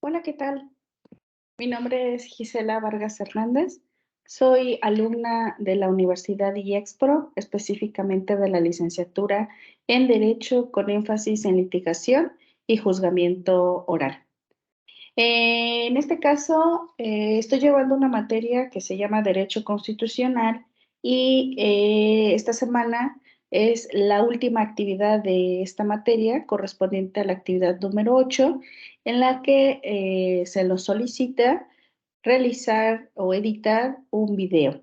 Hola, ¿qué tal? Mi nombre es Gisela Vargas Hernández. Soy alumna de la Universidad IEXPRO, específicamente de la licenciatura en Derecho con énfasis en litigación y juzgamiento oral. En este caso, estoy llevando una materia que se llama Derecho Constitucional y esta semana es la última actividad de esta materia correspondiente a la actividad número 8, en la que se nos solicita realizar o editar un video.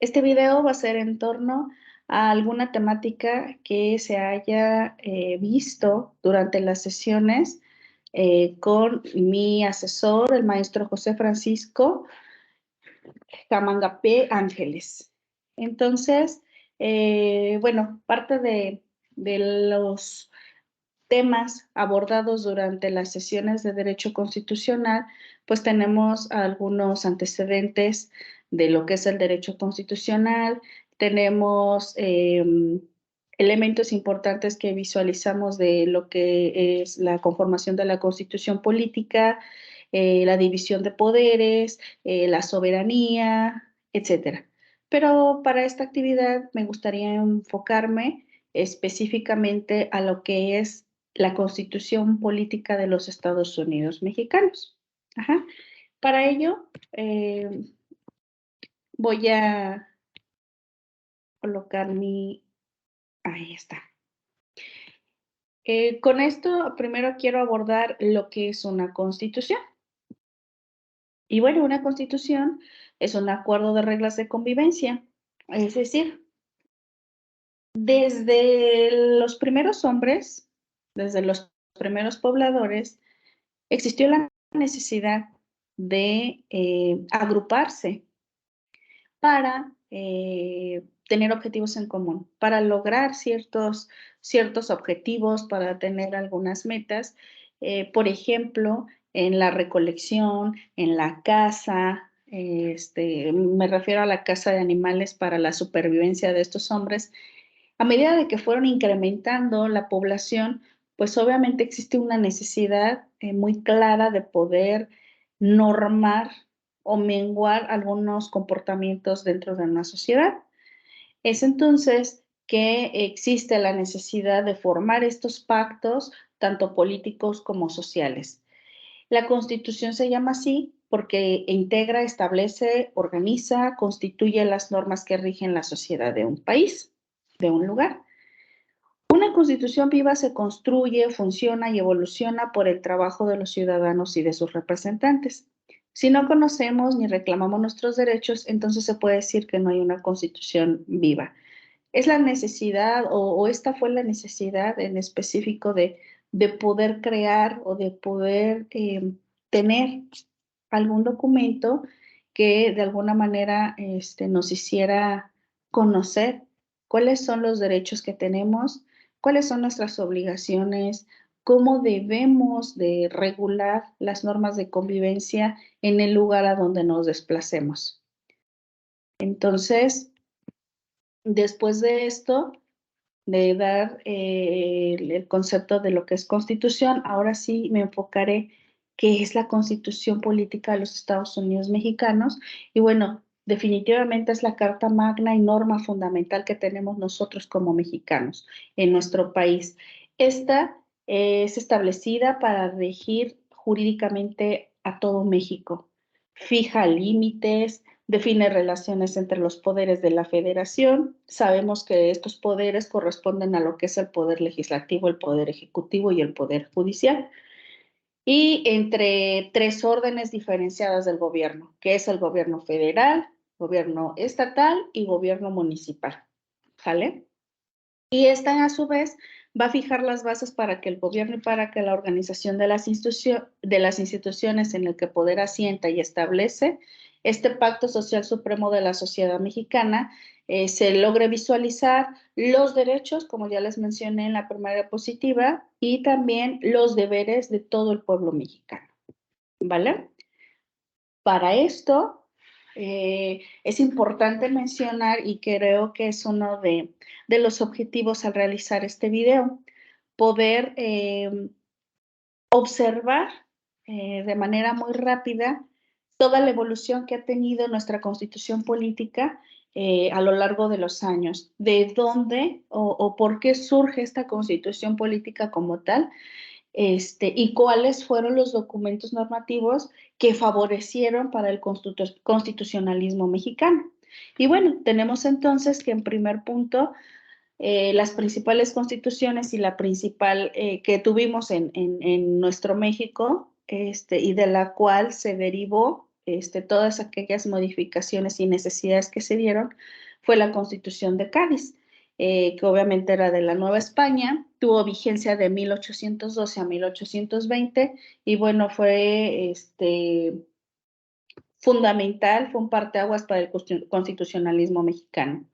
Este video va a ser en torno a alguna temática que se haya visto durante las sesiones con mi asesor, el maestro José Francisco Camangapé Ángeles. Entonces, bueno, parte de los temas abordados durante las sesiones de Derecho Constitucional, pues tenemos algunos antecedentes de lo que es el derecho constitucional, tenemos elementos importantes que visualizamos de lo que es la conformación de la Constitución política, la división de poderes, la soberanía, etcétera. Pero para esta actividad me gustaría enfocarme específicamente a lo que es la Constitución Política de los Estados Unidos Mexicanos. Ajá. Para ello, voy a colocar mi... Ahí está. Con esto, primero quiero abordar lo que es una constitución. Y bueno, una constitución es un acuerdo de reglas de convivencia. Es decir, desde los primeros hombres, desde los primeros pobladores, existió la necesidad de agruparse para tener objetivos en común, para lograr ciertos objetivos, para tener algunas metas. Por ejemplo, en la recolección, en la caza, me refiero a la caza de animales para la supervivencia de estos hombres. A medida de que fueron incrementando la población, pues obviamente existe una necesidad muy clara de poder normar o menguar algunos comportamientos dentro de una sociedad. Es entonces que existe la necesidad de formar estos pactos, tanto políticos como sociales. La Constitución se llama así porque integra, establece, organiza, constituye las normas que rigen la sociedad de un país, de un lugar. Una constitución viva se construye, funciona y evoluciona por el trabajo de los ciudadanos y de sus representantes. Si no conocemos ni reclamamos nuestros derechos, entonces se puede decir que no hay una constitución viva. Es la necesidad o esta fue la necesidad en específico de poder crear o de poder tener algún documento que de alguna manera nos hiciera conocer cuáles son los derechos que tenemos, cuáles son nuestras obligaciones, cómo debemos de regular las normas de convivencia en el lugar a donde nos desplacemos. Entonces, después de esto, de dar el concepto de lo que es constitución, ahora sí me enfocaré qué es la Constitución Política de los Estados Unidos Mexicanos. Y bueno, definitivamente es la carta magna y norma fundamental que tenemos nosotros como mexicanos en nuestro país. Esta es establecida para regir jurídicamente a todo México. Fija límites, define relaciones entre los poderes de la federación. Sabemos que estos poderes corresponden a lo que es el poder legislativo, el poder ejecutivo y el poder judicial. Y entre tres órdenes diferenciadas del gobierno, que es el gobierno federal, gobierno estatal y gobierno municipal. ¿Sale? Y esta, a su vez, va a fijar las bases para que el gobierno y para que la organización de las instituciones en el que poder asienta y establece este pacto social supremo de la sociedad mexicana se logre visualizar los derechos, como ya les mencioné en la primera diapositiva, y también los deberes de todo el pueblo mexicano. ¿Vale? Para esto, es importante mencionar, y creo que es uno de los objetivos al realizar este video, poder observar de manera muy rápida toda la evolución que ha tenido nuestra constitución política a lo largo de los años, de dónde o por qué surge esta constitución política como tal, y cuáles fueron los documentos normativos que favorecieron para el constitucionalismo mexicano. Y bueno, tenemos entonces que en primer punto las principales constituciones y la principal que tuvimos en nuestro México, y de la cual se derivó todas aquellas modificaciones y necesidades que se dieron, fue la Constitución de Cádiz, que obviamente era de la Nueva España, tuvo vigencia de 1812 a 1820 y bueno, fue fundamental, fue un parteaguas para el constitucionalismo mexicano.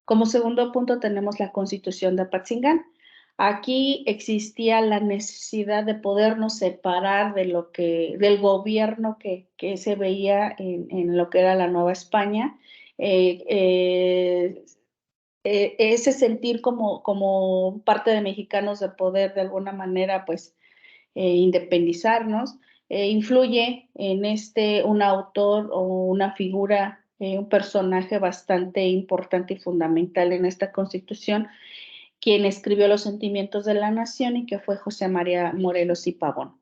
Como segundo punto tenemos la Constitución de Apatzingán. Aquí existía la necesidad de podernos separar de del gobierno que se veía en lo que era la Nueva España. Ese sentir como parte de mexicanos de poder de alguna manera pues independizarnos, influye en un autor o una figura, un personaje bastante importante y fundamental en esta Constitución, quien escribió Los Sentimientos de la Nación y que fue José María Morelos y Pavón.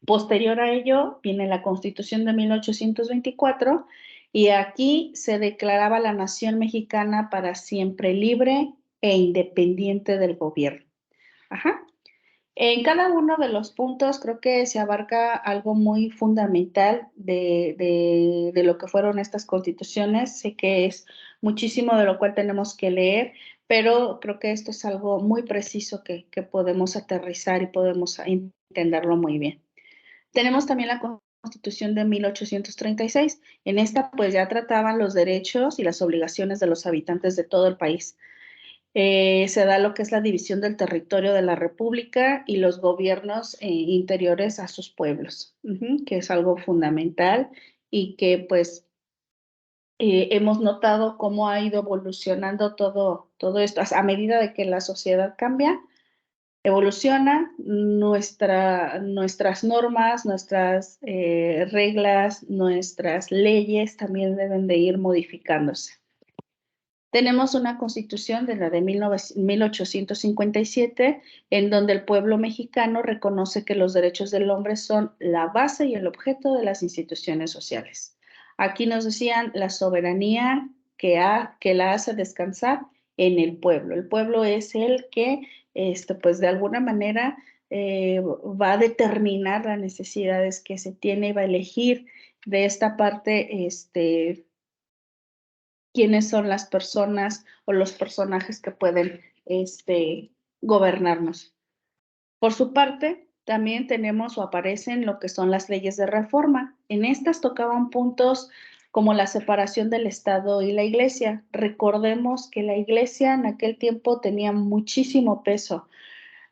Posterior a ello viene la Constitución de 1824 y aquí se declaraba la nación mexicana para siempre libre e independiente del gobierno. Ajá. En cada uno de los puntos creo que se abarca algo muy fundamental de lo que fueron estas constituciones. Sé que es muchísimo de lo cual tenemos que leer, pero creo que esto es algo muy preciso que podemos aterrizar y podemos entenderlo muy bien. Tenemos también la Constitución de 1836. En esta pues ya trataban los derechos y las obligaciones de los habitantes de todo el país. Se da lo que es la división del territorio de la República y los gobiernos interiores a sus pueblos, que es algo fundamental y que pues hemos notado cómo ha ido evolucionando todo esto a medida de que la sociedad cambia, evoluciona, nuestras normas, nuestras reglas, nuestras leyes también deben de ir modificándose. Tenemos una constitución de la de 1857, en donde el pueblo mexicano reconoce que los derechos del hombre son la base y el objeto de las instituciones sociales. Aquí nos decían la soberanía que la hace descansar en el pueblo. El pueblo es el que, pues de alguna manera, va a determinar las necesidades que se tiene y va a elegir de esta parte, quiénes son las personas o los personajes que pueden gobernarnos. Por su parte, también tenemos o aparecen lo que son las leyes de reforma. En estas tocaban puntos como la separación del Estado y la Iglesia. Recordemos que la Iglesia en aquel tiempo tenía muchísimo peso.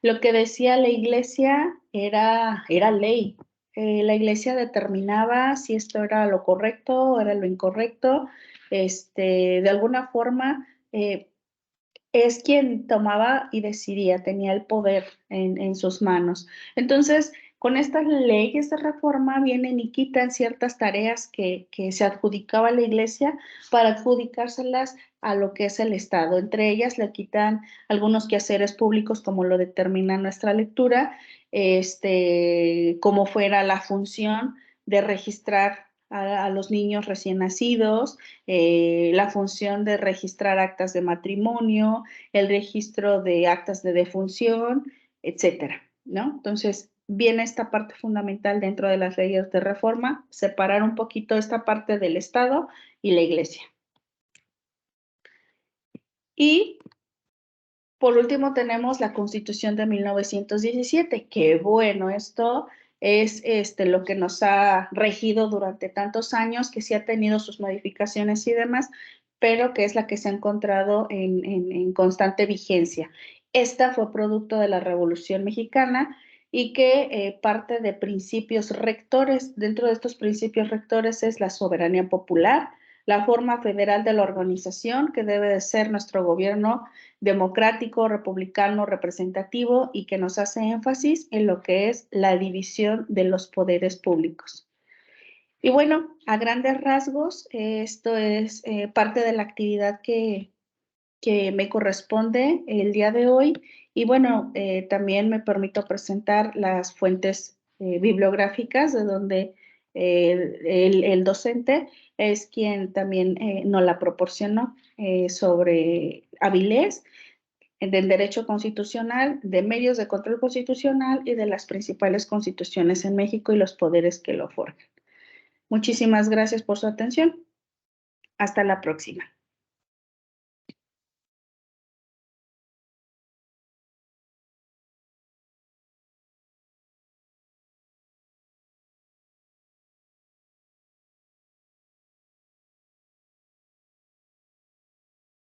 Lo que decía la Iglesia era ley. La Iglesia determinaba si esto era lo correcto o era lo incorrecto. De alguna forma, es quien tomaba y decidía, tenía el poder en sus manos. Entonces, con estas leyes de reforma vienen y quitan ciertas tareas que se adjudicaba a la Iglesia para adjudicárselas a lo que es el Estado. Entre ellas le quitan algunos quehaceres públicos como lo determina nuestra lectura, como fuera la función de registrar a los niños recién nacidos, la función de registrar actas de matrimonio, el registro de actas de defunción, etcétera, ¿no? Entonces, viene esta parte fundamental dentro de las leyes de reforma, separar un poquito esta parte del Estado y la Iglesia. Y por último tenemos la Constitución de 1917, que bueno, esto es lo que nos ha regido durante tantos años, que sí ha tenido sus modificaciones y demás, pero que es la que se ha encontrado en constante vigencia. Esta fue producto de la Revolución Mexicana y que parte de principios rectores. Dentro de estos principios rectores es la soberanía popular, la forma federal de la organización, que debe de ser nuestro gobierno democrático, republicano, representativo y que nos hace énfasis en lo que es la división de los poderes públicos. Y bueno, a grandes rasgos, esto es parte de la actividad que me corresponde el día de hoy. Y bueno, también me permito presentar las fuentes bibliográficas de donde el docente es quien también nos la proporcionó sobre Avilés, del derecho constitucional, de medios de control constitucional y de las principales constituciones en México y los poderes que lo forman. Muchísimas gracias por su atención. Hasta la próxima.